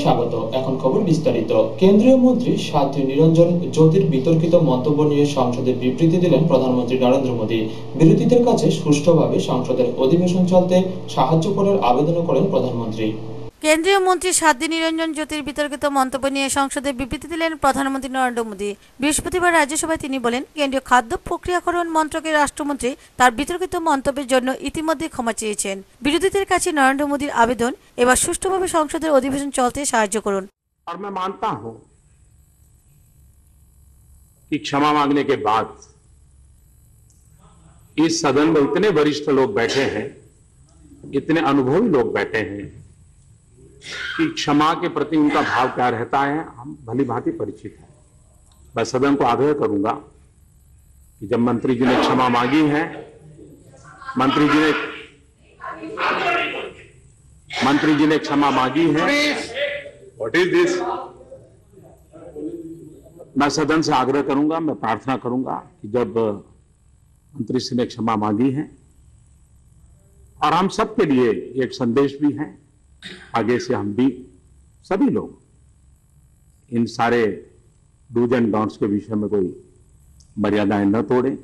স্বাগত। এখন খবর বিস্তারিত। কেন্দ্রীয় মন্ত্রী সাধ্বী নিরঞ্জন জ্যোতির বিতর্কিত মন্তব্য নিয়ে সংসদে বিবৃতি দিলেন প্রধানমন্ত্রী নরেন্দ্র মোদী। বিরোধীদের কাছে সুষ্ঠুভাবে সংসদের অধিবেশন চলতে সাহায্য করার আবেদনও করেন প্রধানমন্ত্রী। কেন্দ্রীয় মন্ত্রী সাধ্বী নিরঞ্জন জ্যোতির বিতর্কিত মন্তব্য নিয়ে সংসদে বিবৃতি দিলেন প্রধানমন্ত্রী নরেন্দ্র মোদী। বৃহস্পতিবার রাজ্যসভায় তিনি বলেন, কেন্দ্রীয় খাদ্য প্রক্রিয়াকরণ মন্ত্রকের রাষ্ট্রমন্ত্রী তার বিতর্কিত মন্তব্যের জন্য ইতিমধ্যে ক্ষমা চেয়েছেন। বিরোধীদের কাছে নরেন্দ্র মোদীর আবেদন, এবার সুষ্ঠুভাবে সংসদের অধিবেশন চলতে সাহায্য করুন। और मैं मानता हूं कि क्षमा मांगने के बाद इस सदन में इतने वरिष्ठ लोग बैठे हैं, इतने अनुभवी लोग बैठे हैं कि क्षमा के प्रति उनका भाव क्या रहता है हम भली भांति परिचित हैं। मैं सदन को आग्रह करूंगा कि जब मंत्री जी ने क्षमा मांगी है, मंत्री जी ने क्षमा मांगी है, व्हाट इज दिस, मैं सदन से आग्रह करूंगा, मैं प्रार्थना करूंगा कि जब मंत्री श्री ने क्षमा मांगी है, और हम सबके लिए एक संदेश भी है, आगे से हम भी सभी लोग इन सारे डूज एंड डोंट्स के विषय में कोई मर्यादाएं न तोड़ें,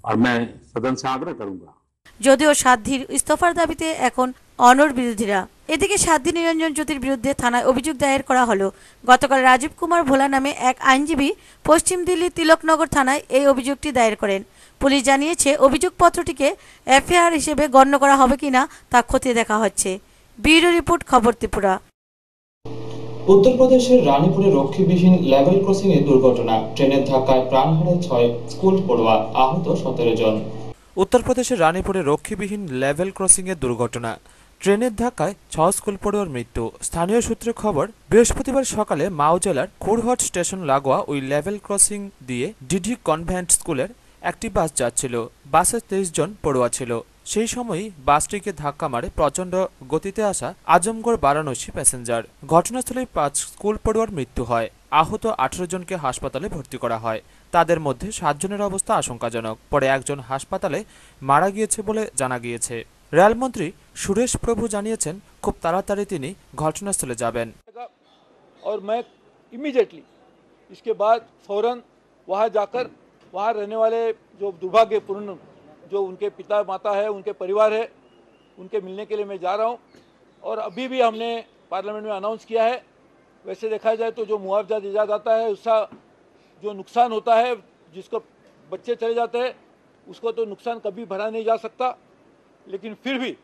और मैं सदन से आग्रह करूंगा। যদিও সাধ্বীর ইস্তফার দাবিতে এখন অনড় বিরোধীরা। এদিকে সাধ্বী নিরঞ্জন জ্যোতির বিরুদ্ধে থানায় অভিযোগ দায়ের করা হলো। গতকাল রাজীব কুমার ভোলা নামে এক আইনজীবী পশ্চিম দিল্লির তিলকনগর থানায় এই অভিযোগটি দায়ের করেন। পুলিশ জানিয়েছে, অভিযোগপত্রটিকে এফআইআর হিসেবে গণ্য করা হবে কিনা তা খতিয়ে দেখা হচ্ছে। ব্যুরো রিপোর্ট, খবর ত্রিপুরা। উত্তরপ্রদেশের রানীপুরে রক্ষীবিহীন লেভেল ক্রসিং এ দুর্ঘটনা। ট্রেনের ধাক্কায় প্রাণ হারায় 6 স্কুল পড়ুয়া, আহত 17 জন। উত্তরপ্রদেশের রানীপুরে রক্ষীবিহীন লেভেল ক্রসিংয়ের দুর্ঘটনা। ট্রেনের ধাক্কায় 6 স্কুল পড়ুয়ার মৃত্যু। স্থানীয় সূত্রে খবর, বৃহস্পতিবার সকালে মাও জেলার খুরহট স্টেশন লাগোয়া ওই লেভেল ক্রসিং দিয়ে ডিডি কনভেন্ট স্কুলের একটি বাস যাচ্ছিল। বাসে 23 জন পড়ুয়া ছিল। সেই সময়ই বাসটিকে ধাক্কা মারে প্রচণ্ড গতিতে আসা আজমগড় বারাণসী প্যাসেঞ্জার। ঘটনাস্থলেই 5 স্কুল পড়ুয়ার মৃত্যু হয়। আহত 18 জনকে হাসপাতালে ভর্তি করা হয়। তাদের মধ্যে 7 জনের অবস্থা আশঙ্কাজনক। পরে একজন হাসপাতালে মারা গিয়েছে বলে জানা গিয়েছে। রেলমন্ত্রী সুরেশ প্রভু জানিয়েছেন, খুব তাড়াতাড়ি তিনি ঘটনাস্থলে যাবেন। और मैं इमीडिएटली इसके बाद फौरन वहाँ जाकर वहाँ रहने वाले जो दुर्भाग्यपूर्ण जो उनके पिता माता है, उनके परिवार है, उनके मिलने के लिए मैं जा रहा हूँ। और अभी भी हमने पार्लियामेंट में अनाउंस किया है, वैसे देखा जाए तो जो मुआवजा दिया जाता है उसका जो नुकसान होता है, जिसको बच्चे चले जाते हैं उसको तो नुकसान कभी भरा नहीं जा सकता, लेकिन फिर भी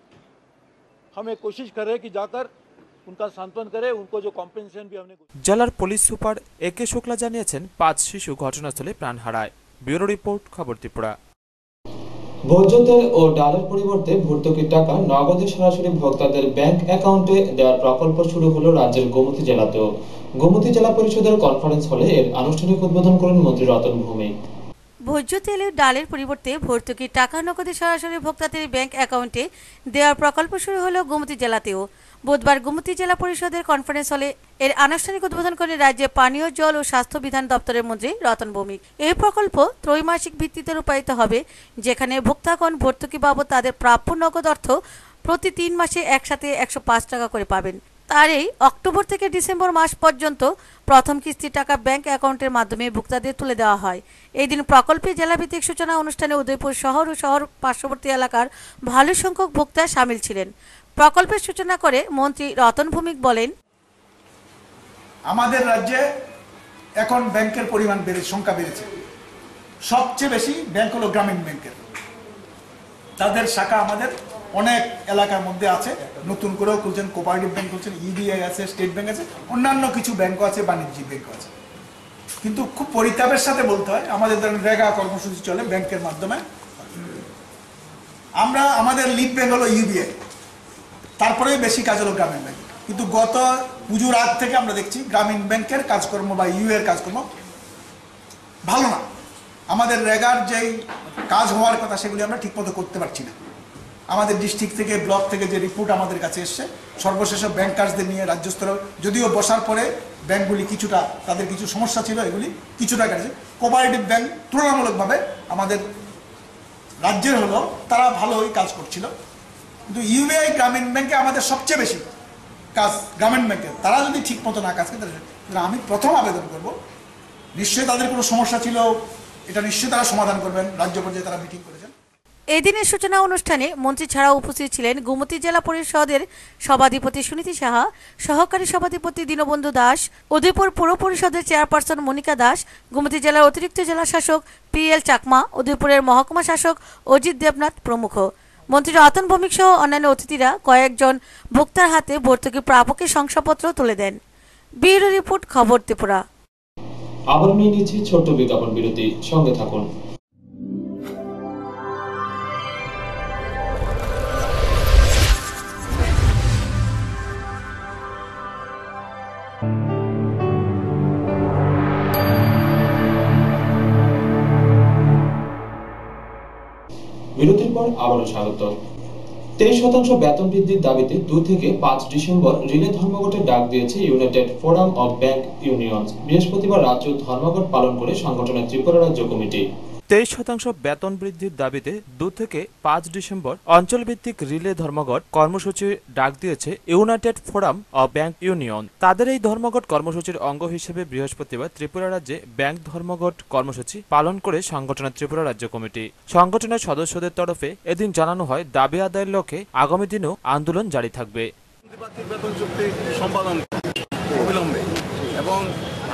हम एक कोशिश कर रहे हैं कि जाकर उनका सांत्वन करे, उनको जो कॉम्पेंसेशन भी हमने। জেলার পুলিশ সুপার একে শুক্লা জানিয়েছেন, 5 শিশু ঘটনাস্থলে প্রাণ হারায়। ব্যুরো রিপোর্ট, খবর ত্রিপুরা। ভোজ্য তেল ও ডালের পরিবর্তে ভর্তুকির টাকা নগদে সরাসরি ভোক্তাদের ব্যাংক অ্যাকাউন্টে দেওয়ার প্রকল্প শুরু হলো রাজ্যের গোমতী জেলাতেও। গোমতী জেলা পরিষদের কনফারেন্স হলে এর আনুষ্ঠানিক উদ্বোধন করেন মন্ত্রী রতন ভৌমিক। ভোজ্য তেল ও ডালের পরিবর্তে ভর্তুকির টাকা নগদে সরাসরি ভোক্তাদের ব্যাংক অ্যাকাউন্টে দেওয়ার প্রকল্প শুরু হলো গোমতী জেলাতেও। বুধবার গোমতী জেলা পরিষদের কনফারেন্স হলে এর আনুষ্ঠানিক উদ্বোধন করেন রাজ্যের পানীয় জল ও স্বাস্থ্য বিধান দপ্তরের মন্ত্রী রতন ভৌমিক। এই প্রকল্প ত্রৈমাসিক ভিত্তিতে রূপায়িত হবে, যেখানে ভোক্তাগণ ভর্তুকি বাবদ তাদের প্রাপ্য নগদ অর্থ প্রতি 3 মাসে একসাথে 105 টাকা করে পাবেন। তার এই অক্টোবর থেকে ডিসেম্বর মাস পর্যন্ত প্রথম কিস্তির টাকা ব্যাংক অ্যাকাউন্টের মাধ্যমে ভোক্তাদের তুলে দেওয়া হয়। এই দিন প্রকল্পে জেলাভিত্তিক সূচনা অনুষ্ঠানে উদয়পুর শহর ও শহর পার্শ্ববর্তী এলাকার ভালো সংখ্যক ভোক্তা সামিল ছিলেন। প্রকল্পের সূচনা করে মন্ত্রী রতন ভৌমিক বলেন, আমাদের রাজ্যে এখন ব্যাংকের পরিমাণ সংখ্যা বেড়েছে। সবচেয়ে বেশি ব্যাংক হলো গ্রামীণ ব্যাংকের। তাদের শাখা আমাদের অনেক এলাকার মধ্যে আছে, নতুন করেও খুলছেন, কোঅপারেটিভ ব্যাংক খুলছেন, ইবিআই আছে, স্টেট ব্যাংক আছে, অন্যান্য কিছু ব্যাংকও আছে, বাণিজ্যিক ব্যাংকও আছে। কিন্তু খুব পরিতাপের সাথে বলতে হয়, আমাদের ধরেন রেগা কর্মসূচি চলে ব্যাংকের মাধ্যমে। আমরা আমাদের লিড ব্যাংক হলো ইউবিআই, তারপরে বেশি কাজ হলো গ্রামীণ ব্যাংক। কিন্তু গত পুজোর আগ থেকে আমরা দেখছি গ্রামীণ ব্যাংকের কাজকর্ম বা ইউ এর কাজকর্ম ভালো না। আমাদের রেগার যেই কাজ হওয়ার কথা সেগুলি আমরা ঠিকমতো করতে পারছি না। আমাদের ডিস্ট্রিক্ট থেকে, ব্লক থেকে যে রিপোর্ট আমাদের কাছে এসছে, সর্বশেষ ব্যাংকার্সদের নিয়ে রাজ্য স্তরে যদিও বসার পরে ব্যাংকগুলি কিছুটা তাদের কিছু সমস্যা ছিল, এগুলি কিছুটা কাটছে। কোঅপারেটিভ ব্যাংক তুলনামূলকভাবে আমাদের রাজ্যের হলো তারা ভালোই কাজ করছিল, কিন্তু ইউবিআই গ্রামীণ ব্যাংকে আমাদের সবচেয়ে বেশি কাজ গ্রামীণ ব্যাংকের, তারা যদি ঠিক মতো না কাজ করে, তাহলে আমি প্রথম আবেদন করব, নিশ্চয়ই তাদের কোনো সমস্যা ছিল, এটা নিশ্চয়ই তারা সমাধান করবেন। রাজ্য পর্যায়ে তারা মিটিং করেছেন। এদিনের সূচনা অনুষ্ঠানে মন্ত্রী ছাড়াও উপস্থিত ছিলেন গোমতী জেলা পরিষদের সভাধিপতি সুনীতি সাহা, সহকারী সভাধিপতি দীনবন্ধু দাস, উদয়পুর পৌর পরিষদের চেয়ারপারসন মনিকা দাস, গোমতী জেলার অতিরিক্ত জেলা শাসক PL চাকমা, উদয়পুরের মহকুমা শাসক অজিত দেবনাথ প্রমুখ। মন্ত্রী রতন ভৌমিক সহ অন্যান্য অতিথিরা কয়েকজন ভোক্তার হাতে ভর্তুকি প্রাপকের শংসাপত্র তুলে দেন। ব্যুরো রিপোর্ট, খবর ত্রিপুরা। আবার নিয়ে নিচ্ছি ছোট্ট বিজ্ঞাপন বিরতি, সঙ্গে থাকুন। বিরতির পর আবারও স্বাগত। 23% বেতন বৃদ্ধির দাবিতে 2 থেকে 5 ডিসেম্বর রিলে ধর্মঘটের ডাক দিয়েছে United forum of bank unions. বৃহস্পতিবার রাজ্য ধর্মঘট পালন করে সংগঠনের ত্রিপুরা রাজ্য কমিটি। 23% বেতন বৃদ্ধির দাবিতে 2 থেকে 5 ডিসেম্বর অঞ্চলভিত্তিক রিলে ধর্মঘট কর্মসূচি ডাক দিয়েছে United forum of bank union. তাদের এই ধর্মঘট কর্মসূচির অঙ্গ হিসেবে বৃহস্পতিবার ত্রিপুরা রাজ্যে ব্যাংক ধর্মঘট কর্মসূচি পালন করে সংগঠনের ত্রিপুরা রাজ্য কমিটি। সংগঠনের সদস্যদের তরফে এদিন জানানো হয় দাবি আদায়ের লক্ষ্যে আগামী দিনেও আন্দোলন জারি থাকবে। বেতন চুক্তি সম্পাদন অবিলম্বে এবং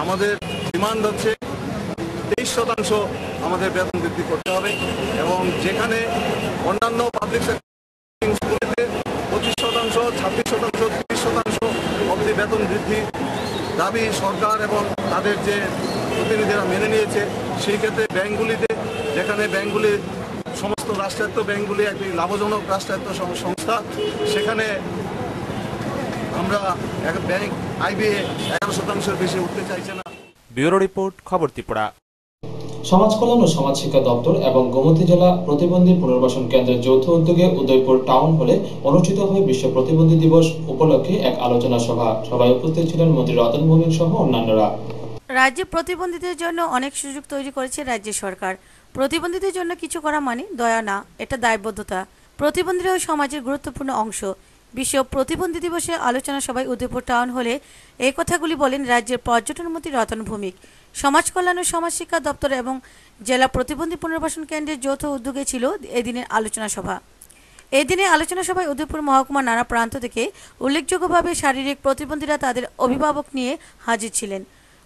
আমাদের ডিমান্ড হচ্ছে 23% আমাদের বেতন বৃদ্ধি করতে হবে এবং যেখানে অন্যান্য পাবলিক সেক্টর স্কুলেতে 25%, 26%, 30% অবধি বেতন বৃদ্ধি দাবি সরকার এবং তাদের যে প্রতিনিধিরা মেনে নিয়েছে। সেই ক্ষেত্রে ব্যাংকগুলিতে, যেখানে ব্যাংকগুলি সমস্ত রাষ্ট্রায়ত্ত ব্যাংকগুলি একটি লাভজনক রাষ্ট্রায়ত্ত সংস্থা, সেখানে আমরা ব্যাংক IBA 11% বেশি উঠতে চাইছে না। ব্যুরো রিপোর্ট, খবর ত্রিপুরা। সমাজ কল্যাণ ও সমাজ শিক্ষা দপ্তর এবং গোমতী জেলা প্রতিবন্ধী পুনর্বাসন কেন্দ্রের যৌথ উদ্যোগে উদয়পুর টাউন হলে অনুষ্ঠিত হয় বিশ্ব প্রতিবন্ধী দিবস উপলক্ষে এক আলোচনা সভা। সভায় উপস্থিত ছিলেন মন্ত্রী রতন ভৌমিক সহ অন্যান্যরা। রাজ্যে প্রতিবন্ধীদের জন্য অনেক সুযোগ তৈরি করেছে রাজ্য সরকার। প্রতিবন্ধীদের জন্য কিছু করা মানে দয়া না, এটা দায়বদ্ধতা। প্রতিবন্ধীরাও সমাজের গুরুত্বপূর্ণ অংশ। বিশ্ব প্রতিবন্ধী দিবসে আলোচনা সভায় উদয়পুর টাউন হলে এই কথাগুলি বলেন রাজ্যের পর্যটন মন্ত্রী রতন ভৌমিক। সমাজ কল্যাণ ও সমাজ শিক্ষা দপ্তর এবং জেলা প্রতিবন্ধী পুনর্বাসন কেন্দ্রের যৌথ উদ্যোগে ছিল এদিনের আলোচনা সভা। এদিনে আলোচনা সভায় উদয়পুর মহকুমার নানা প্রান্ত থেকে উল্লেখযোগ্যভাবে শারীরিক প্রতিবন্ধীরা তাদের অভিভাবক নিয়ে হাজির ছিলেন।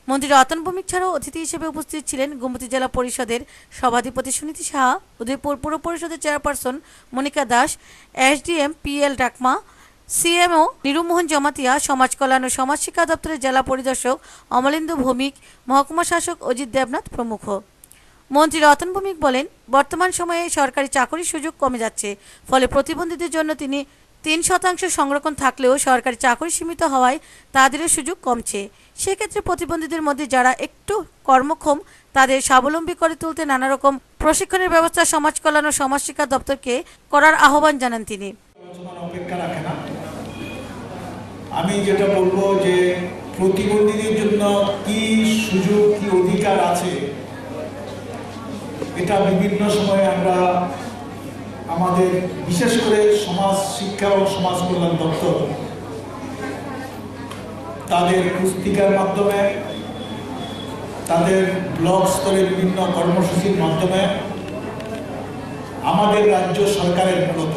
মন্ত্রী রতন ভৌমিক ছাড়াও অতিথি হিসেবে উপস্থিত ছিলেন গোমতী জেলা পরিষদের সভাধিপতি সুনীতি সাহা, উদয়পুর পৌর পরিষদের chairperson Monika Das, SDM PL Chakma, CMO Nirumohan Jamatia, সমাজ কল্যাণ ও সমাজ শিক্ষা দপ্তরের জেলা পরিদর্শক অমলেন্দু ভৌমিক, মহকুমা শাসক অজিত দেবনাথ প্রমুখ। মন্ত্রী রতন ভৌমিক বলেন, বর্তমান সময়ে সরকারি চাকরির সুযোগ কমে যাচ্ছে, ফলে প্রতিবন্ধীদের জন্য তিনি 3% সংরক্ষণ থাকলেও সরকারি চাকরি সীমিত হওয়ায় তাদেরও সুযোগ কমছে। সেক্ষেত্রে প্রতিবন্ধীদের মধ্যে যারা একটু কর্মক্ষম তাদের স্বাবলম্বী করে তুলতে নানা রকম প্রশিক্ষণের ব্যবস্থা সমাজ কল্যাণ ও সমাজ শিক্ষা দপ্তরকে করার আহ্বান জানান তিনি। অপেক্ষা রাখে না। আমি যেটা বলবো যে প্রতিবন্ধীদের জন্য কি সুযোগ, কি অধিকার আছে, এটা বিভিন্ন সময়ে আমরা আমাদের বিশেষ করে সমাজ শিক্ষা ও সমাজ কল্যাণ দপ্তর তাদের পুস্তিকার মাধ্যমে, তাদের ব্লক স্তরে বিভিন্ন কর্মসূচির মাধ্যমে আমাদের রাজ্য সরকারের মূলত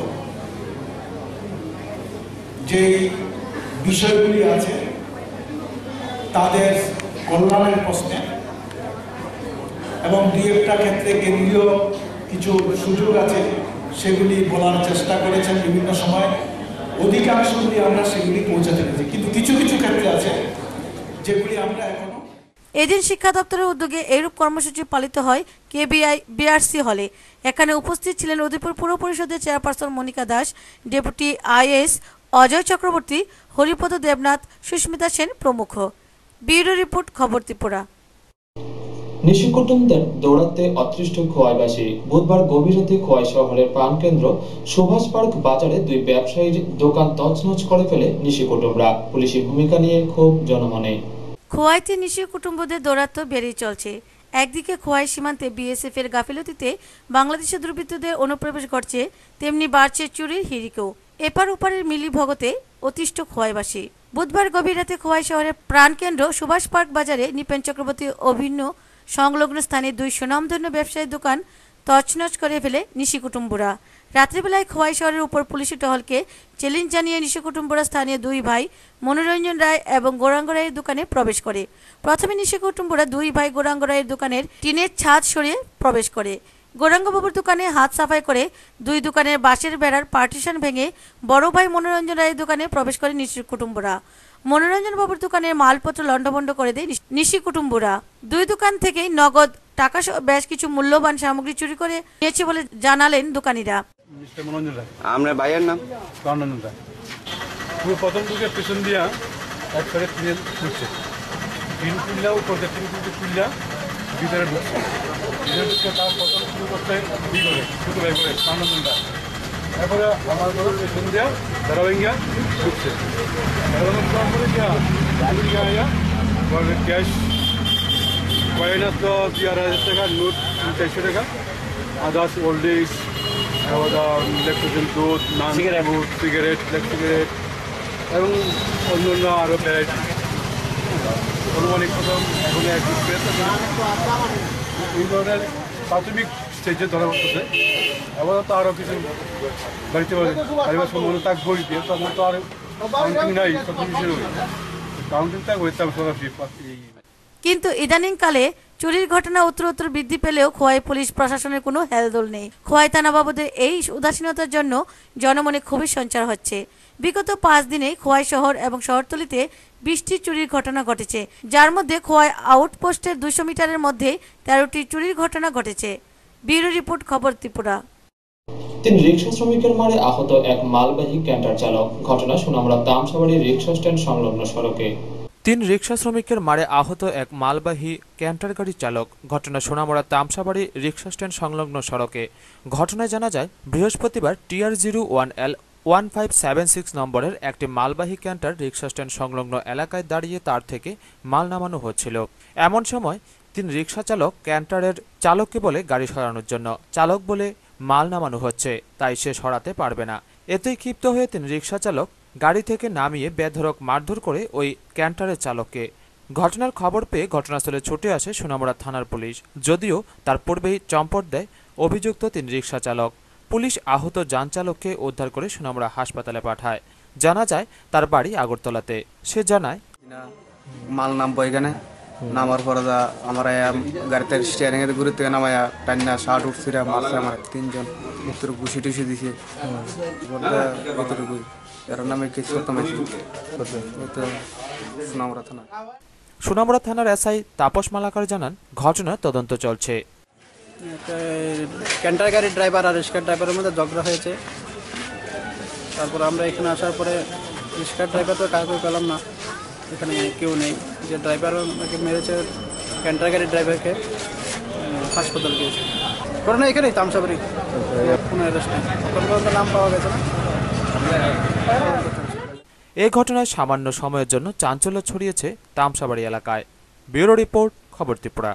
যে বিষয়গুলি আছে তাদের কল্যাণের প্রশ্নে এবং দুই একটা ক্ষেত্রে কেন্দ্রীয় কিছু সুযোগ আছে সেগুলি বলার চেষ্টা করেছেন বিভিন্ন সময়। অধিকাংশগুলি আমরা সেগুলি পৌঁছাতে পেরেছি, কিন্তু কিছু কিছু ক্ষেত্রে আছে যেগুলি আমরা এখনো। এদিন শিক্ষা দপ্তরের উদ্যোগে এইরূপ কর্মসূচি পালিত হয় KBI BRC হলে। এখানে উপস্থিত ছিলেন উদয়পুর পৌর পরিষদের chairperson Monika Das, deputy IS Ajay Chakraborty, Haripada Debnath, Susmita Sen প্রমুখ। ব্যুরো রিপোর্ট, খবর ত্রিপুরা। নিশিকুটুমদের দৌড়াতে অতৃষ্ট খোয়াইবাসী। বুধবার গভীর রাতে খোয়াই শহরের প্রাণকেন্দ্র সুভাষ পার্ক বাজারে দুই ব্যবসায়ীর দোকান তছনছ করে ফেলে নিশিকুটুমরা। পুলিশি ভূমিকা নিয়ে ক্ষোভ জনমনে। খোয়াইতে নিশি কুটুম্বদের দৌরাত্ম্য বেড়েই চলছে। একদিকে খোয়াই সীমান্তে BSF এর গাফিলতিতে বাংলাদেশের দুর্বৃত্তদের অনুপ্রবেশ ঘটছে, তেমনি বাড়ছে চুরির হিড়িকও। এপার ওপারের মিলি ভগতে অতিষ্ঠ খোয়াইবাসী। বুধবার গভীর রাতে খোয়াই শহরের প্রাণকেন্দ্র সুভাষ পার্ক বাজারে নিপেন চক্রবর্তী অভিন্ন সংলগ্ন স্থানে 2 সুনামধন্য ব্যবসায়ীর দোকান তছনছ করে ফেলে নিশি কুটুম্বরা। রাত্রিবেলায় খোয়াই শহরের উপর পুলিশি টহলকে চ্যালেঞ্জ জানিয়ে নিশি কুটুম্বরা স্থানীয় 2 ভাই মনোরঞ্জন রায় এবং গৌরাঙ্গ রায়ের দোকানে প্রবেশ করে। প্রথমে নিশি কুটুম্বরা 2 ভাই গৌরাঙ্গ রায়ের দোকানের টিনের ছাদ সরিয়ে প্রবেশ করে। গৌরাঙ্গবাবুর দোকানে হাত সাফাই করে 2 দোকানের বাঁশের বেড়ার পার্টিশন ভেঙে বড় ভাই মনোরঞ্জন রায়ের দোকানে প্রবেশ করে নিশি কুটুম্বরা। মনোরঞ্জন বাবুর দোকানের মালপত্র লণ্ডভণ্ড করে দেয় নিশি কুটুম্বরা। 2 দোকান থেকেই নগদ টাকা সহ বেশ কিছু মূল্যবান সামগ্রী চুরি করে নিয়েছে বলে জানালেন দোকানিরা। আমরা ভাইয়ের নাম রঞ্জন রায়। প্রথম দিকে পেছন দিয়া একবারে ট্রেন খুলছে, ট্রেন খুললেও উপরে ট্রেন খুললা ভিতরে ঢুকছে। তার প্রথম শুরু করতে ছোটো ভাই করে রঞ্জন রায়। তারপরে আমার ঘর পেছন দিয়া ধারাবাহিকা ঢুকছে। ক্যাশ কয়েন তো 11,000 টাকা, নোট 400 টাকা, আদার্স ওল্ড এজ, ইলেকট্রিসিয়ান দুধ, নান দুধ, সিগারেট, ব্ল্যাক সিগারেট এবং অন্যান্য আরও ভ্যারাইটি। অনুমানিক প্রথম এখন এই ধরনের প্রাথমিক স্টেজে ধরা পড়তেছে। এবার তো আরও কিছু বাড়িতে পরিবার সম্বন্ধে তাক বই দিয়ে তখন তো আর কাউন্টিং নাই, সব কিছু কাউন্টিং তাক হইতে হবে। কিন্তু ইদানিংকালে চুরির ঘটনা উত্তর বৃদ্ধি পেলেও খোয়াই পুলিশ প্রশাসনের কোনো হেলদোল নেই। খোয়াই থানা বাবদের এই উদাসীনতার জন্য জনমনে খুবই সঞ্চার হচ্ছে। বিগত 5 দিনে খোয়াই শহর এবং শহরতলিতে 20টি চুরির ঘটনা ঘটেছে, যার মধ্যে খোয়াই আউটপোস্টের 200 মিটারের মধ্যে 13টি চুরির ঘটনা ঘটেছে। ব্যুরো রিপোর্ট, খবর ত্রিপুরা। 3 রিকশা শ্রমিকের মারে আহত এক মালবাহী ক্যান্টার চালক। ঘটনা সোনামুড়া তামসাবাড়ি রিকশা স্ট্যান্ড সংলগ্ন সড়কে। 3 রিকশা শ্রমিকের মারে আহত এক মালবাহী ক্যান্টার গাড়ি চালক। ঘটনা সোনামুড়া তামসাবাড়ি রিকশা স্ট্যান্ড সংলগ্ন সড়কে। ঘটনায় জানা যায়, বৃহস্পতিবার TR01L 1576 নম্বরের একটি মালবাহী ক্যান্টার রিকশা স্ট্যান্ড সংলগ্ন এলাকায় দাঁড়িয়ে তার থেকে মাল নামানো হচ্ছিল। এমন সময় 3 রিকশা চালক ক্যান্টারের চালককে বলে গাড়ি সরানোর জন্য। চালক বলে মাল নামানো হচ্ছে, তাই সে সরাতে পারবে না। এতেই ক্ষিপ্ত হয়ে 3 রিকশা চালক গাড়ি থেকে নামিয়ে বেধড়ক মারধর করে ওই ক্যান্টারের চালককে। ঘটনার খবর পেয়ে ঘটনাস্থলে ছুটে আসে সোনামুড়া থানার পুলিশ, যদিও তার পূর্বেই চম্পট দেয় অভিযুক্ত 3 রিকশা চালক। পুলিশ আহত যান চালককে উদ্ধার করে সোনামুড়া হাসপাতালে পাঠায়। জানা যায় তার বাড়ি আগরতলাতে। সে জানায়, মাল নামবো এখানে, নামার পরে আমার গাড়িতে স্টিয়ারিং এর ঘুরে থেকে নামায়া টান্না শার্ট উঠছিল, মারছে আমার 3 জন, ভিতরে ঘুষি টুষি দিছে ভিতরে। এর নামে কিছু সোনামুড়া থানার SI তাপস মালাকার জানান, ঘটনার তদন্ত চলছে। ক্যান্টার গাড়ির ড্রাইভার আর রিক্সার ড্রাইভারের মধ্যে ঝগড়া হয়েছে। তারপর আমরা এখানে আসার পরে রিক্সার ড্রাইভার তো কাউকে পেলাম না, এখানে কেউ নেই। যে ড্রাইভার মেরেছে ক্যান্টার গাড়ির ড্রাইভারকে হাসপাতাল গিয়েছে। ঘটনা এখানেই তামসাবাড়ি কোনো অ্যারেস্ট নেই, কোনো নাম পাওয়া গেছে না। এই ঘটনায় সামান্য সময়ের জন্য চাঞ্চল্য ছড়িয়েছে তামসাবাড়ি এলাকায়। ব্যুরো রিপোর্ট, খবর ত্রিপুরা।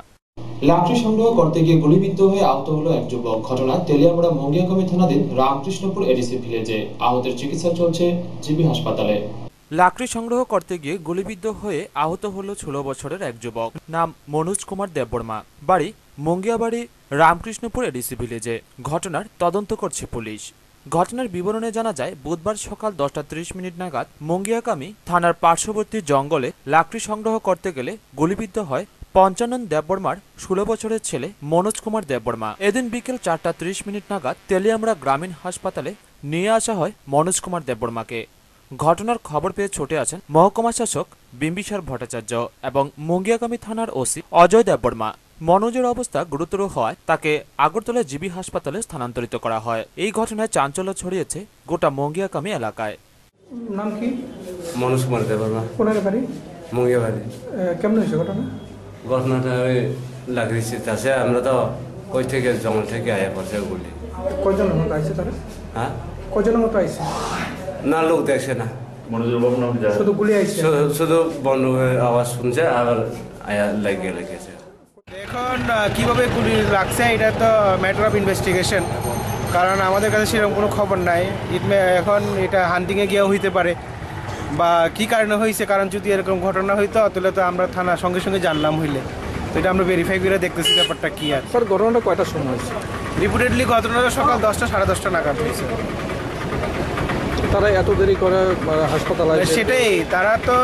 লাকড়ি সংগ্রহ করতে গিয়ে গুলিবিদ্ধ হয়ে আহত হলো এক যুবক। ঘটনা তেলিয়ামুড়া মঙ্গিয়াকামী থানাধীন রামকৃষ্ণপুর এডিসি ভিলেজে। আহতের চিকিৎসা চলছে জিবি হাসপাতালে। লাকড়ি সংগ্রহ করতে গিয়ে গুলিবিদ্ধ হয়ে আহত হলো 16 বছরের এক যুবক। নাম মনোজ কুমার দেববর্মা, বাড়ি মঙ্গিয়াবাড়ি রামকৃষ্ণপুর এডিসি ভিলেজে। ঘটনার তদন্ত করছে পুলিশ। ঘটনার বিবরণে জানা যায়, বুধবার সকাল 10:30 নাগাদ মঙ্গিয়াকামী থানার পার্শ্ববর্তী জঙ্গলে লাকড়ি সংগ্রহ করতে গেলে গুলিবিদ্ধ হয় পঞ্চানন দেববর্মার 16 বছরের ছেলে মনোজ কুমার দেববর্মা। এদিন বিকেল 4:30 নাগাদ তেলিয়ামুড়া গ্রামীণ হাসপাতালে নিয়ে আসা হয় মনোজ কুমার দেববর্মাকে। ঘটনার খবর পেয়ে ছুটে আসেন মহকুমা শাসক বিম্বিসার ভট্টাচার্য এবং মঙ্গিয়াকামী থানার OC অজয় দেববর্মা। মনোজের অবস্থা গুরুতর হওয়ায় তাকে আগরতলা জিবি হাসপাতালে স্থানান্তরিত করা হয়। এই ঘটনায় চাঞ্চল্য ছড়িয়েছে গোটা মঙ্গিয়াকামী এলাকায়। নাম কি? মনোজ কুমার দেববর্মা। কোনের বাড়ি? মঙ্গিয়াবাড়ি। কেমন হয়েছে ঘটনা? ঘটনাটা ওই লাগিয়েছে তাছে আমরা তো ওই থেকে জঙ্গল থেকে আয়া পড়ছে গুলি। কয়জনের মতো আইছে তারা? হ্যাঁ, কয়জনের মতো আইছে? না, লোক দেখছে না, শুধু গুলি আইছে, শুধু বন্দুকের আওয়াজ শুনছে আর আয়া লেগেছে। এখন কিভাবে গুলি লাগছে এটা তো ম্যাটার অফ ইনভেস্টিগেশন, কারণ আমাদের কাছে সেরকম কোনো খবর নাই। এখন এটা হান্টিংয়ে গিয়েও হইতে পারে, বা কি কারণে হয়েছে, কারণ যদি এরকম ঘটনা হইতো তাহলে তো আমরা থানা সঙ্গে সঙ্গে জানলাম হইলে, তো এটা আমরা ভেরিফাই করে দেখতেছি ব্যাপারটা কি আছে। স্যার ঘটনাটা কয়টার সময় হয়েছে? রিপোর্টেডলি ঘটনাটা সকাল 10টা সাড়ে 10টা নাগাদ হয়েছে। তারা এত দেরি করে হাসপাতালে? সেটাই, তারা তো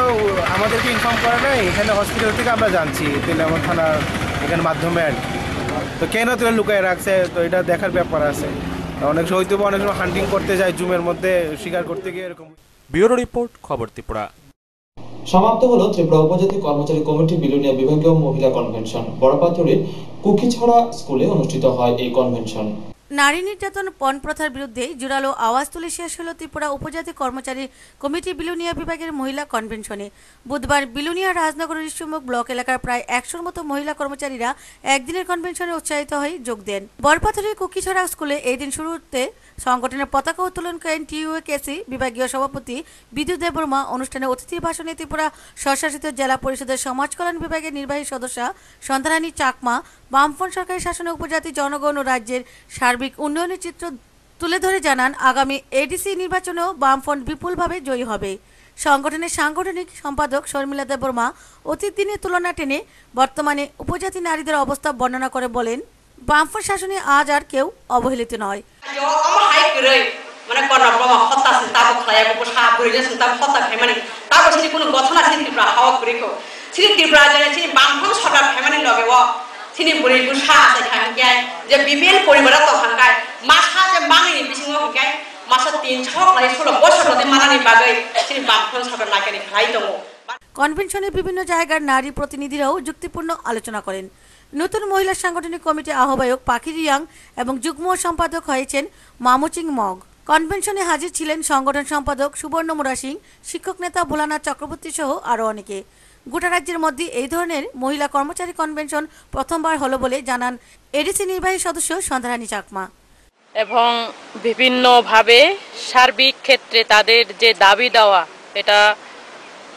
আমাদেরকে ইনফর্ম করে নাই, এখানে হসপিটাল থেকে আমরা জানছি তেলামন থানার এখানে মাধ্যমে আর কি। তো কেন তুলে লুকায় রাখছে, তো এটা দেখার ব্যাপার আছে। অনেক সময় হয়তো অনেক সময় হান্টিং করতে যায় জুমের মধ্যে শিকার করতে গিয়ে এরকম। ব্যুরো রিপোর্ট, খবর ত্রিপুরা। সমাপ্ত হলো ত্রিপুরা উপজাতি কর্মচারী কমিটি বিলোনিয়া বিভাগীয় মহিলা কনভেনশন। বড়পাথরের কুকিছড়া স্কুলে অনুষ্ঠিত হয় এই কনভেনশন। নারী নির্যাতন পণ প্রথার বিরুদ্ধে জোরালো আওয়াজ তুলে শেষ হল ত্রিপুরা উপজাতি কর্মচারী কমিটি বিলোনিয়া বিভাগের মহিলা কনভেনশনে। বুধবার বিলোনিয়া রাজনগর ঋষিমুখ ব্লক এলাকার প্রায় 100-র মতো মহিলা কর্মচারীরা একদিনের কনভেনশনে উৎসাহিত হয়ে যোগ দেন। বড়পাথরের কুকিছড়া স্কুলে এই দিন শুরুতে সংগঠনের পতাকা উত্তোলন করেন টিইউকেসি বিভাগীয় সভাপতি বিদ্যুৎ দেববর্মা। অনুষ্ঠানে অতিথির ভাষণে ত্রিপুরা স্বশাসিত জেলা পরিষদের সমাজ কল্যাণ বিভাগের নির্বাহী সদস্য সন্তারানী চাকমা বামফ্রন্ট সরকারি শাসনে উপজাতি জনগণ ও রাজ্যের সার্বিক উন্নয়নের চিত্র তুলে ধরে জানান, আগামী এডিসি নির্বাচনেও বামফ্রন্ট বিপুলভাবে জয়ী হবে। সংগঠনের সাংগঠনিক সম্পাদক শর্মিলা দেববর্মা অতীত দিনের তুলনা টেনে বর্তমানে উপজাতি নারীদের অবস্থা বর্ণনা করে বলেন, বামফ্রন্ট শাসনে আজ আর কেউ অবহেলিত নয়। তিনি বুড়ি গুসা আছে খাঙ্গাই যে বিবেল পরিবার তো খাঙ্গাই মাসা যে মাংনি বিসিং হগাই মাসা 300 লাই 16 বছর ধরে মানানি বাগৈ তিনি বামফ্রন্ট সরকার নাকেনি খাই দङ। কনভেনশনে বিভিন্ন জায়গার নারী প্রতিনিধিরাও যুক্তিপূর্ণ আলোচনা করেন। নতুন মহিলা সাংগঠনিক কমিটির আহ্বায়ক পাখি রিয়াং এবং যুগ্ম সম্পাদক হয়েছেন মামুচিং মগ। কনভেনশনে হাজির ছিলেন সংগঠন সম্পাদক সুবর্ণ মুরা সিং, শিক্ষক নেতা ভোলানাথ চক্রবর্তী সহ আরও অনেকে। গোটা রাজ্যের মধ্যে এই ধরনের মহিলা কর্মচারী কনভেনশন প্রথমবার হলো বলে জানান এডিসি নির্বাহী সদস্য সন্তারানী চাকমা। এবং বিভিন্নভাবে সার্বিক ক্ষেত্রে তাদের যে দাবি দেওয়া এটা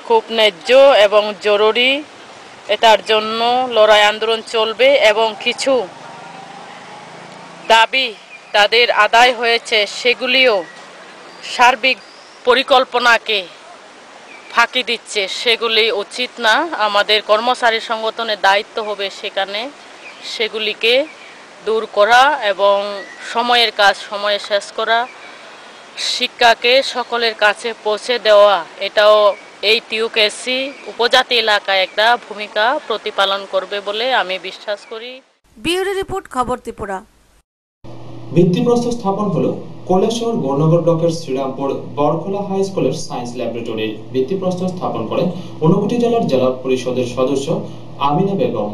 খুব ন্যায্য এবং জরুরি। এটার জন্য লড়াই আন্দোলন চলবে এবং কিছু দাবি তাদের আদায় হয়েছে সেগুলিও সার্বিক পরিকল্পনাকে ফাঁকি দিচ্ছে, সেগুলি উচিত না। আমাদের কর্মচারী সংগঠনের দায়িত্ব হবে সেখানে সেগুলিকে দূর করা এবং সময়ের কাজ সময়ে শেষ করা, শিক্ষাকে সকলের কাছে পৌঁছে দেওয়া। এটাও এই টিইউকেসি উপজাতি এলাকায় একটা ভূমিকা প্রতিপালন করবে বলে আমি বিশ্বাস করি। ব্যুরো রিপোর্ট, খবর ত্রিপুরা। ভিত্তিপ্রস্তর স্থাপন হলো কৈলাসহর গৌরনগর ব্লকের শ্রীরামপুর বড়খোলা হাই স্কুলের সায়েন্স ল্যাবরেটরি। ভিত্তিপ্রস্তর স্থাপন করেন ঊনকোটি জেলার জেলা পরিষদের সদস্য আমিনা বেগম।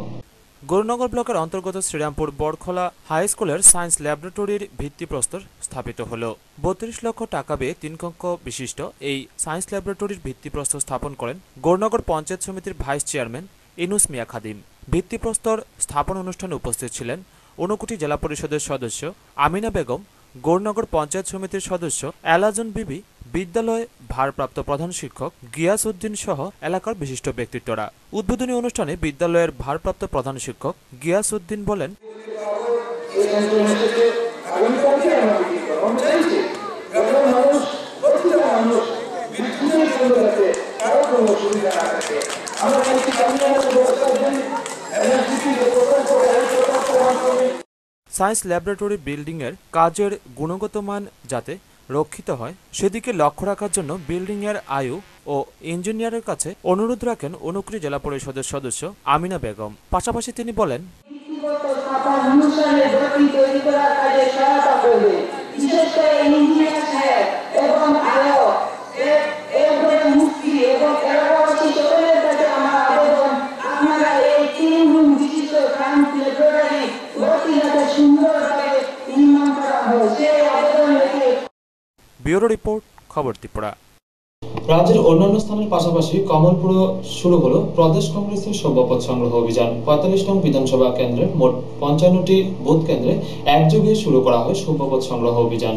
গৌরনগর ব্লকের অন্তর্গত শ্রীরামপুর বড়খোলা হাই স্কুলের সায়েন্স ল্যাবরেটরির ভিত্তিপ্রস্তর স্থাপিত হল। 32 লক্ষ টাকা ব্যয়ে 3 কক্ষ বিশিষ্ট এই সায়েন্স ল্যাবরেটরির ভিত্তিপ্রস্তর স্থাপন করেন গৌরনগর পঞ্চায়েত সমিতির ভাইস চেয়ারম্যান ইনুস মিয়া খাদিম। ভিত্তিপ্রস্তর স্থাপন অনুষ্ঠানে উপস্থিত ছিলেন ঊনকোটি জেলা পরিষদের সদস্য আমিনা বেগম, গৌরনগর পঞ্চায়েত সমিতির সদস্য এলাজন বিবি, বিদ্যালয় ভারপ্রাপ্ত প্রধান শিক্ষক গিয়াস উদ্দিন সহ এলাকার বিশিষ্ট ব্যক্তিত্বরা। উদ্বোধনী অনুষ্ঠানে বিদ্যালয়ের ভারপ্রাপ্ত প্রধান শিক্ষক গিয়াস উদ্দিন বলেন, সায়েন্স ল্যাবরেটরি বিল্ডিং এর কাজের গুণগত মান যাতে রক্ষিত হয় সেদিকে লক্ষ্য রাখার জন্য বিল্ডিং এর আয়ু ও ইঞ্জিনিয়ারের কাছে অনুরোধ রাখেন ঊনকোটি জেলা পরিষদের সদস্য আমিনা বেগম। পাশাপাশি তিনি বলেন, ব্যুরো রিপোর্ট, খবর ত্রিপুরা। রাজ্যের অন্যান্য স্থানের পাশাপাশি কমলপুরে শুরু হলো প্রদেশ কংগ্রেসের সভ্যপদ সংগ্রহ অভিযান। 45 নং বিধানসভা কেন্দ্রের মোট 55টি বুথ কেন্দ্রে একযোগে শুরু করা হয় সভ্যপদ সংগ্রহ অভিযান।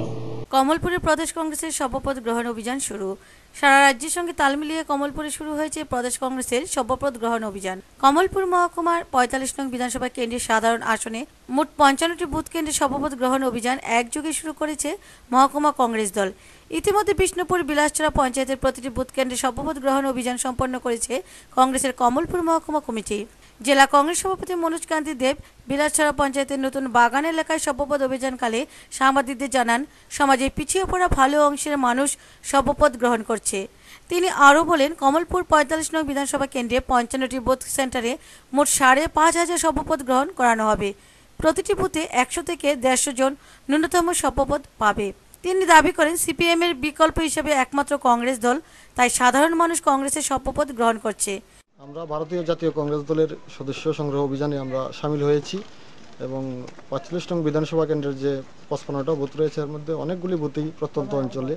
কমলপুরে প্রদেশ কংগ্রেসের সভাপদ গ্রহণ অভিযান শুরু। সারা রাজ্যের সঙ্গে তাল মিলিয়ে কমলপুরে শুরু হয়েছে প্রদেশ কংগ্রেসের সভাপদ গ্রহণ অভিযান। কমলপুর মহকুমার ৪৫ নং বিধানসভা কেন্দ্রের সাধারণ আসনে মোট ৫৫টি বুথ কেন্দ্রে সভাপদ গ্রহণ অভিযান একযোগে শুরু করেছে মহকুমা কংগ্রেস দল। ইতিমধ্যে বিষ্ণুপুর বিলাসছড়া পঞ্চায়েতের প্রতিটি বুথ কেন্দ্রে সভাপদ গ্রহণ অভিযান সম্পন্ন করেছে কংগ্রেসের কমলপুর মহকুমা কমিটি। জেলা কংগ্রেস সভাপতি মনোজ কান্তি দেব বিলাসছড়া পঞ্চায়েতের নতুন বাগান এলাকায় সভাপদ অভিযানকালে সাংবাদিকদের জানান, সমাজে পিছিয়ে পড়া ভালো অংশের মানুষ সভাপদ গ্রহণ করছে। তিনি আরও বলেন, কমলপুর ৪৫ নং বিধানসভা কেন্দ্রে ৫৫টি বুথ সেন্টারে মোট ৫,৫০০ সভাপদ গ্রহণ করানো হবে। প্রতিটি বুথে ১০০ থেকে ১৫০ জন ন্যূনতম সভাপদ পাবে। তিনি দাবি করেন, সিপিএম এর বিকল্প হিসেবে একমাত্র কংগ্রেস দল, তাই সাধারণ মানুষ কংগ্রেসের সভাপদ গ্রহণ করছে। আমরা ভারতীয় জাতীয় কংগ্রেস দলের সদস্য সংগ্রহ অভিযানে আমরা সামিল হয়েছি এবং ৪৫ নং বিধানসভা কেন্দ্রের যে ৫৫টা বুথ রয়েছে এর মধ্যে অনেকগুলি বুথই প্রত্যন্ত অঞ্চলে,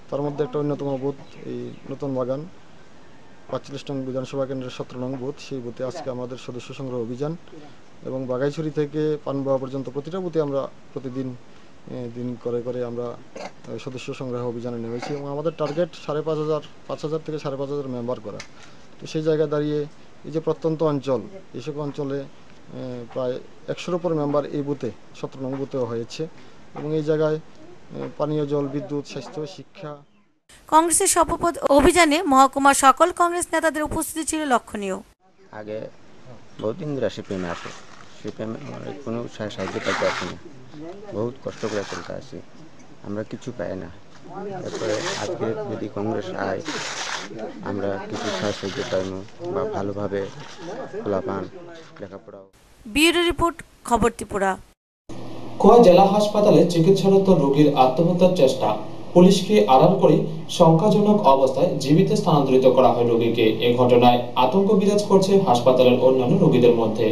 তার মধ্যে একটা অন্যতম বুথ এই নতুন বাগান ৪৫ নং বিধানসভা কেন্দ্রের ১৭ নং বুথ। সেই বুথে আজকে আমাদের সদস্য সংগ্রহ অভিযান এবং বাগাইছড়ি থেকে পানবাওয়া পর্যন্ত প্রতিটা বুথে আমরা প্রতিদিন দিন করে করে আমরা সদস্য সংগ্রহ অভিযানে নেমেছি এবং আমাদের টার্গেট ৫,৫০০ থেকে ৫,৫০০ মেম্বার করা। তো সেই জায়গায় দাঁড়িয়ে এই যে প্রত্যন্ত অঞ্চল, এইসব অঞ্চলে প্রায় ১০০-র উপর মেম্বার এই বুথে ১৭ নং বুথেও হয়েছে এবং এই জায়গায় পানীয় জল, বিদ্যুৎ, স্বাস্থ্য, শিক্ষা। কংগ্রেসের সভাপদ অভিযানে মহকুমার সকল কংগ্রেস নেতাদের উপস্থিতি ছিল লক্ষণীয়। আগে বহুদিন ধরে সিপিএম আছে, সিপিএম কোনো সাহায্য পাইতে আসে না, বহুত কষ্ট করে চলতে আসি, আমরা কিছু পাই না। তারপরে আজকে যদি কংগ্রেস আয় আমরা কিছু সাহায্য পাইব বা ভালোভাবে ফলাফল লেখাপড়াও। ব্যুরো রিপোর্ট, খবর ত্রিপুরা। খোয়াই জেলা হাসপাতালে চিকিৎসারত রোগীর আত্মহত্যার চেষ্টা, পুলিশকে আড়াল করে শঙ্কাজনক অবস্থায় জীবিত স্থানান্তরিত করা হয় রোগীকে। এ ঘটনায় আতঙ্ক বিরাজ করছে হাসপাতালের অন্যান্য রোগীদের মধ্যে।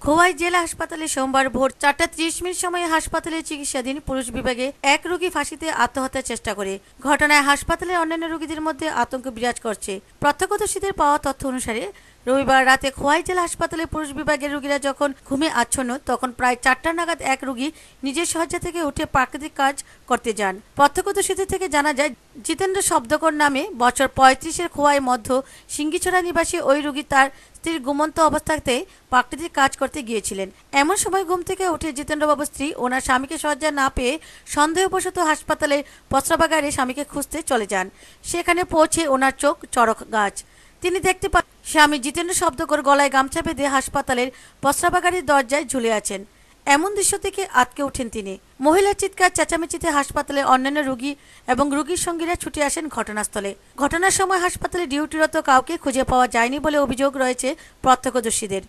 খোয়াই জেলা হাসপাতালে সোমবার ভোর ৪টা ৩০ সময়ে হাসপাতালে চিকিৎসাধীন পুরুষ বিভাগে এক রোগী ফাঁসিতে আত্মহত্যার চেষ্টা করে। ঘটনায় হাসপাতালের অন্যান্য রোগীদের মধ্যে আতঙ্ক বিরাজ করছে। প্রত্যক্ষদর্শীদের পাওয়া তথ্য অনুসারে রবিবার রাতে খোয়াই জেলা হাসপাতালে পুরুষ বিভাগের রোগীরা যখন ঘুমে আচ্ছন্ন, তখন প্রায় ৪টা নাগাদ এক রোগী নিজের শয্যা থেকে উঠে প্রাকৃতিক কাজ করতে যান। প্রত্যক্ষদর্শীদের থেকে জানা যায়, জিতেন্দ্র শব্দকর নামে বছর ৩৫-এর খোয়াই মধ্য সিঙ্গিছড়া নিবাসী ওই রোগী তার স্ত্রীর ঘুমন্ত অবস্থাতে প্রাকৃতিক কাজ করতে গিয়েছিলেন। এমন সময় ঘুম থেকে উঠে জিতেন্দ্রবাবু স্ত্রী ওনার স্বামীকে শয্যা না পেয়ে সন্দেহবশত হাসপাতালের প্রস্রাবাগারে স্বামীকে খুঁজতে চলে যান। সেখানে পৌঁছে ওনার চোখ চড়ক গাছ। তিনি দেখতে পান স্বামী জিতেন্দ্র শব্দকর গলায় গামছা বেঁধে হাসপাতালের প্রস্রাবাগারের দরজায় ঝুলে আছেন। এমন দৃশ্য থেকে আটকে ওঠেন তিনি। মহিলার চিৎকার চেঁচামেচিতে হাসপাতালের অন্যান্য রোগী এবং রোগীর সঙ্গীরা ছুটে আসেন ঘটনাস্থলে। ঘটনার সময় হাসপাতালে ডিউটিরত কাউকে খুঁজে পাওয়া যায়নি বলে অভিযোগ রয়েছে প্রত্যক্ষদর্শীদের।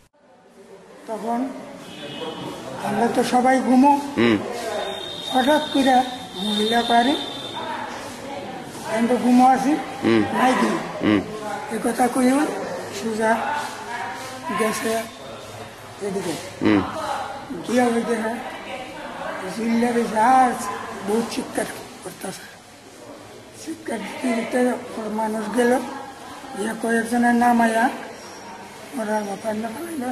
তখন আমরা তো সবাই ঘুমো, হঠাৎ করে মহিলা পারে আমি তো ঘুমো আছি নাই ঘুম এ কথা কইও সোজা গেছে এদিকে গিয়া হইতে না জিল্লার আর বহুত চিৎকার করতেছে। চিৎকার দিতে মানুষ গেল, গিয়া কয়েকজনের নাম আয়া ওরা মাথার না পাইল,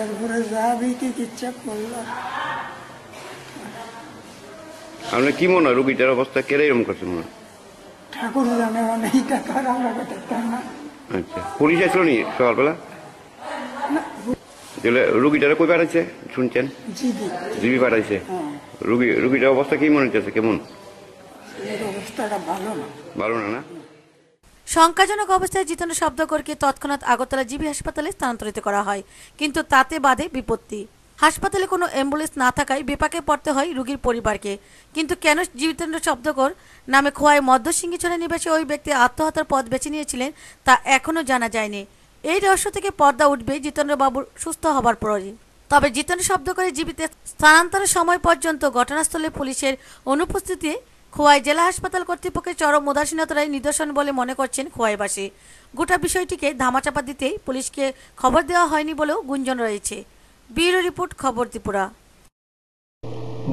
এরপরে যা বিকি ইচ্ছা করল। আপনার কি মনে হয় রোগীটার অবস্থা কেড়ে এরকম করছে মনে হয়? ঠাকুর জানে অনেক টাকা আমরা দেখতাম না। আচ্ছা, পুলিশ আসলো নি সকালবেলা? রুগীটারে কই পাঠাইছে শুনছেন? জিবি পাঠাইছে। রুগীটার অবস্থা কি মনে হচ্ছে, কেমন? অবস্থাটা ভালো না না? শঙ্কাজনক অবস্থায় জিতেন্দ্র শব্দকরকে তৎক্ষণাৎ আগরতলা জিবি হাসপাতালে স্থানান্তরিত করা হয়, কিন্তু তাতে বাধে বিপত্তি। হাসপাতালে কোনো অ্যাম্বুলেন্স না থাকায় বিপাকে পড়তে হয় রোগীর পরিবারকে। কিন্তু কেন জিতেন্দ্র শব্দকর নামে খোয়াই মধ্য সিঙ্গিছড়া নিবাসী ওই ব্যক্তি আত্মহত্যার পথ বেছে নিয়েছিলেন তা এখনও জানা যায়নি। এই রহস্য থেকে পর্দা উঠবে জিতেন্দ্রবাবুর সুস্থ হবার পরই। তবে জিতেন্দ্র শব্দকরের জীবিত স্থানান্তরের সময় পর্যন্ত ঘটনাস্থলে পুলিশের অনুপস্থিতি খোয়াই জেলা হাসপাতাল কর্তৃপক্ষের চরম উদাসীনতার নিদর্শন বলে মনে করছেন খোয়াইবাসী। গোটা বিষয়টিকে ধামাচাপা দিতেই পুলিশকে খবর দেওয়া হয়নি বলেও গুঞ্জন রয়েছে। ব্যুরো রিপোর্ট, খবর ত্রিপুরা।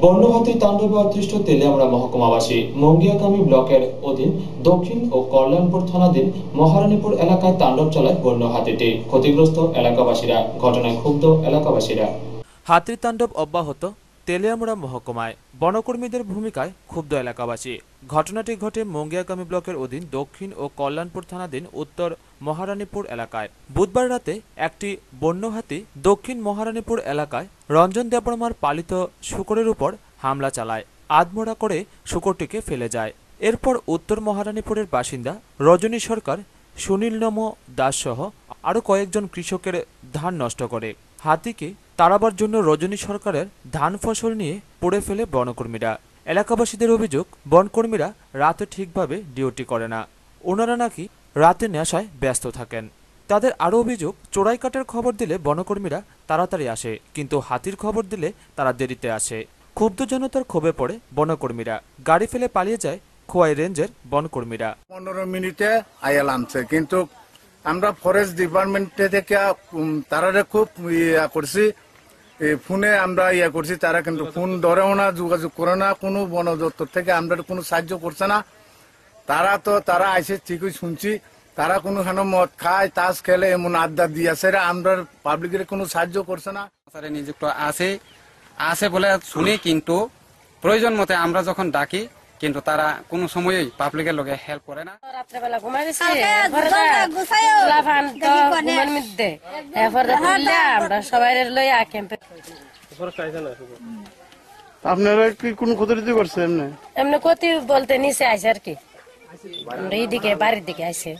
বন্যহাতির তাণ্ডবে অদৃষ্ট তেলিয়ামুড়া মহকুমাবাসী মঙ্গিয়াকামী ব্লকের অধীন দক্ষিণ ও কল্যাণপুর থানাধীন মহারানীপুর এলাকায় তাণ্ডব চালায় বন্য হাতিটি। ক্ষতিগ্রস্ত এলাকাবাসীরা, ঘটনায় ক্ষুব্ধ এলাকাবাসীরা। হাতির তাণ্ডব অব্যাহত, তেলিয়ামুড়া মহকুমায়। বনকর্মীদের ভূমিকায় ক্ষুব্ধ এলাকাবাসী। ঘটনাটি ঘটে মঙ্গিয়াগামী ব্লকের অধীন দক্ষিণ ও কল্যাণপুর থানাধীন উত্তর মহারানীপুর এলাকায়। বুধবার রাতে একটি বন্য হাতি দক্ষিণ মহারানীপুর এলাকায় রঞ্জন দেববর্মার পালিত শূকরের উপর হামলা চালায়, আধমোড়া করে শূকরটিকে ফেলে যায়। এরপর উত্তর মহারানীপুরের বাসিন্দা রজনী সরকার, সুনীল নম দাস সহ আরো কয়েকজন কৃষকের ধান নষ্ট করে। হাতিকে তাড়াবার জন্য রজনী সরকারের ধান ফসল নিয়ে পড়ে ফেলে বনকর্মীরা। এলাকাবাসীদের অভিযোগ, বনকর্মীরা রাতে ঠিকভাবে ডিউটি করে না। ওনারা নাকি রাতে নেশায় ব্যস্ত থাকেন। তাদের আরও অভিযোগ, চোরাই কাটার খবর দিলে বনকর্মীরা তাড়াতাড়ি আসে, কিন্তু হাতির খবর দিলে তারা দেরিতে আসে। ক্ষুব্ধ জনতার ক্ষোভে পড়ে বনকর্মীরা। গাড়ি ফেলে পালিয়ে যায় খোয়াই রেঞ্জের বনকর্মীরা। 15 মিনিটে আয়াল আনছে, কিন্তু আমরা ফরেস্ট ডিপার্টমেন্টে থেকে তারা খুব করছি, ফোনে আমরা করছি, তারা কিন্তু ফোন ধরেও না, যোগাযোগ করে না। কোনো বন দপ্তর থেকে আমরা কোনো সাহায্য করছে না। তারা আইসে ঠিকই শুনছি, তারা কোনো মদ খায়, তাস খেলে, এমন আড্ডা দিয়েছে, আমরা পাবলিকের কোনো সাহায্য করছে না। নিযুক্ত আছে বলে শুনি, কিন্তু প্রয়োজন মতে আমরা যখন ডাকি কিন্তু তারা কোনো সময়ই পাবলিকের লগে হেল্প করে না। রাত্রেবেলা ঘুমাই দিছি, আমরা সবাই লইয়া ক্যাম্পে। আপনারা কি কোনো ক্ষতি করছেন? এমনি ক্ষতি বলতে নিচে আইসে আর কি, আমরা এইদিকে বাড়ির দিকে আইসে।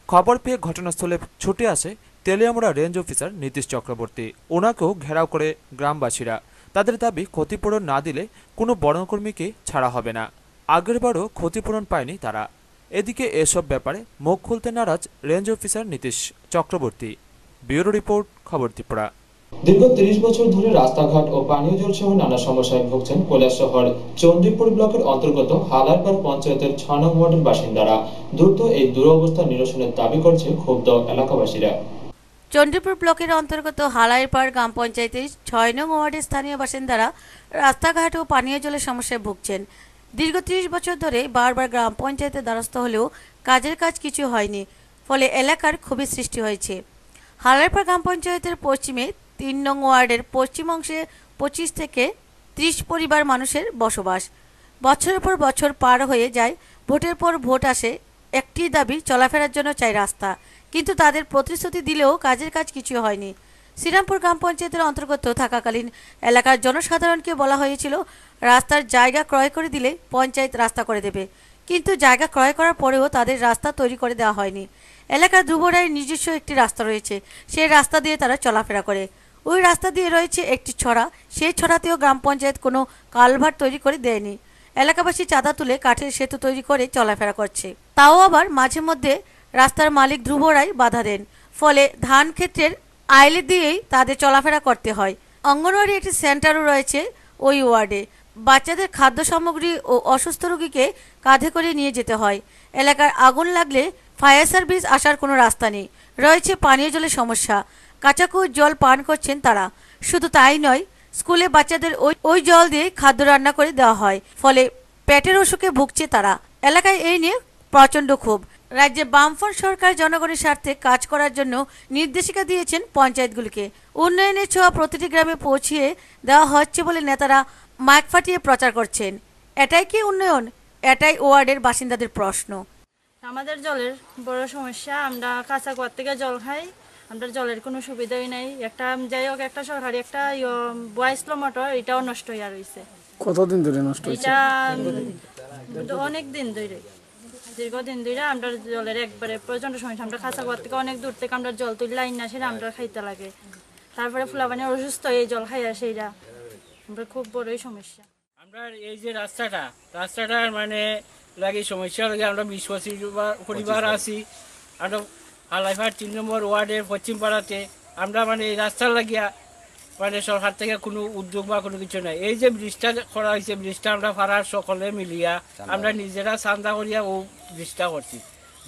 খবর পেয়ে ঘটনাস্থলে ছুটে আসে তেলিয়ামুড়া রেঞ্জ অফিসার নীতিশ চক্রবর্তী। ওনাকেও ঘেরাও করে গ্রামবাসীরা। তাদের দাবি, ক্ষতিপূরণ না দিলে কোনো বনকর্মীকে ছাড়া হবে না। আগেরবারও ক্ষতিপূরণ পায়নি তারা। এদিকে এসব ব্যাপারে মুখ খুলতে নারাজ range officer Nitish Chakraborty. Bureau report, খবর ত্রিপুরা। দীর্ঘ 30 বছর ধরে রাস্তাঘাট ও পানীয় জল সহ নানা সমস্যায় ভুগছেন কৈলাসহর চণ্ডীপুর ব্লকের অন্তর্গত হালারপাড় পঞ্চায়েতের 6 নং ওয়ার্ডের বাসিন্দারা। দ্রুত এই দুরবস্থা নিরসনের দাবি করছে ক্ষুব্ধ এলাকাবাসীরা। চণ্ডীপুর ব্লকের অন্তর্গত হালারপাড় গ্রাম পঞ্চায়েতের 6 নং ওয়ার্ডের স্থানীয় বাসিন্দারা রাস্তাঘাট ও পানীয় জলের সমস্যায় ভুগছেন। দীর্ঘ 30 বছর ধরে বারবার গ্রাম পঞ্চায়েতের দ্বারস্থ হলেও কাজের কাজ কিছু হয়নি, ফলে এলাকার ক্ষোভের সৃষ্টি হয়েছে। হালারপাড় গ্রাম পঞ্চায়েতের পশ্চিমে 3 নং ওয়ার্ডের পশ্চিম অংশে 25 থেকে 30 পরিবার মানুষের বসবাস। বছরের পর বছর পার হয়ে যায়, ভোটের পর ভোট আসে, একটি দাবি চলাফেরার জন্য চাই রাস্তা, কিন্তু তাদের প্রতিশ্রুতি দিলেও কাজের কাজ কিছু হয়নি। শ্রীরামপুর গ্রাম পঞ্চায়েতের অন্তর্গত থাকাকালীন এলাকার জনসাধারণকে বলা হয়েছিল রাস্তার জায়গা ক্রয় করে দিলে পঞ্চায়েত রাস্তা করে দেবে, কিন্তু জায়গা ক্রয় করার পরেও তাদের রাস্তা তৈরি করে দেওয়া হয়নি। এলাকার ধ্রুবরায়ের নিজস্ব একটি রাস্তা রয়েছে, সেই রাস্তা দিয়ে তারা চলাফেরা করে। ওই রাস্তা দিয়ে রয়েছে একটি ছড়া, সেই ছড়াতেও গ্রাম পঞ্চায়েত কোনো কালভার্ট তৈরি করে দেয়নি। এলাকাবাসী চাঁদা তুলে কাঠের সেতু তৈরি করে চলাফেরা করছে, তাও আবার মাঝে মধ্যে রাস্তার মালিক ধ্রুবরায় বাধা দেন, ফলে ধান ক্ষেত্রের আইলে দিয়েই তাদের চলাফেরা করতে হয়। অঙ্গনওয়াড়ি একটি সেন্টারও রয়েছে ওই ওয়ার্ডে। বাচ্চাদের খাদ্য সামগ্রী ও অসুস্থ রোগীকে কাঁধে করে নিয়ে যেতে হয়। এলাকার আগুন লাগলে ফায়ার সার্ভিস আসার কোনো রাস্তা নেই। রয়েছে পানীয় জলের সমস্যা, কাঁচাকুচ জল পান করছেন তারা। শুধু তাই নয়, স্কুলে বাচ্চাদের ওই জল দিয়ে খাদ্য রান্না করে দেওয়া হয়, ফলে পেটের অসুখে ভুগছে তারা। এলাকায় এই নিয়ে প্রচণ্ড ক্ষোভ। রাজ্যে বামফ্রন্ট সরকার জনগণের স্বার্থে কাজ করার জন্য নির্দেশিকা দিয়েছেন পঞ্চায়েতগুলিকে। উন্নয়নের ছোঁয়া প্রতিটি গ্রামে পৌঁছিয়ে দেওয়া হচ্ছে বলে নেতারা মাইক ফাটিয়ে প্রচার করছেন। এটাই কি উন্নয়ন? এটাই ওয়ার্ডের বাসিন্দাদের প্রশ্ন। আমাদের জলের বড় সমস্যা, আমরা কাঁচা কুয়ার থেকে জল খাই, আমরা জলের কোনো সুবিধাই নাই। একটা যাই হোক, একটা সরকারি একটা বয়স্লো মোটর, এটাও নষ্ট হয়ে রয়েছে। কতদিন ধরে নষ্ট হয়েছে? এটা অনেক দিন ধরে, দীর্ঘদিন ধরে আমরা জলের একবারে প্রচন্ড সমস্যা। আমরা কাঁচা কুয়ার থেকে অনেক দূর থেকে আমরা জল তুলি, লাইন না সেটা আমরা খাইতে লাগে। তারপরে ফুলাবানি অসুস্থ এই জল খাই আসে, এটা আমরা খুব বড়ই সমস্যা। আমরা এই যে রাস্তাটার মানে লাগে সমস্যা লাগে। আমরা 20-25 পরিবার আছি। আমরা হালাইপাড় 3 নম্বর ওয়ার্ডের পশ্চিম পাড়াতে আমরা মানে এই রাস্তার লাগিয়া মানে সরকার থেকে কোনো উদ্যোগ বা কোনো কিছু নাই। এই যে ব্রিজটা করা হয়েছে, ব্রিজটা আমরা পাড়ার সকলে মিলিয়া আমরা নিজেরা চান্দা করিয়া ও ব্রিজটা করছি।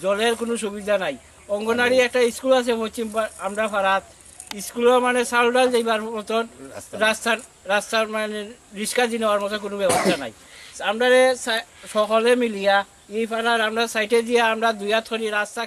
জলের কোনো সুবিধা নাই। অঙ্গনারী একটা স্কুল আছে পশ্চিম আমরা পাড়াত, স্কুলেও মানে চাউল ডাল যাইবার মতন রাস্তার মানে রিক্সা দিয়ে নেওয়ার মতো কোনো ব্যবস্থা নাই। আমরা সকলে মিলিয়া এই পাড়ার আমরা সাইটে দিয়ে আমরা 2 হাত রাস্তা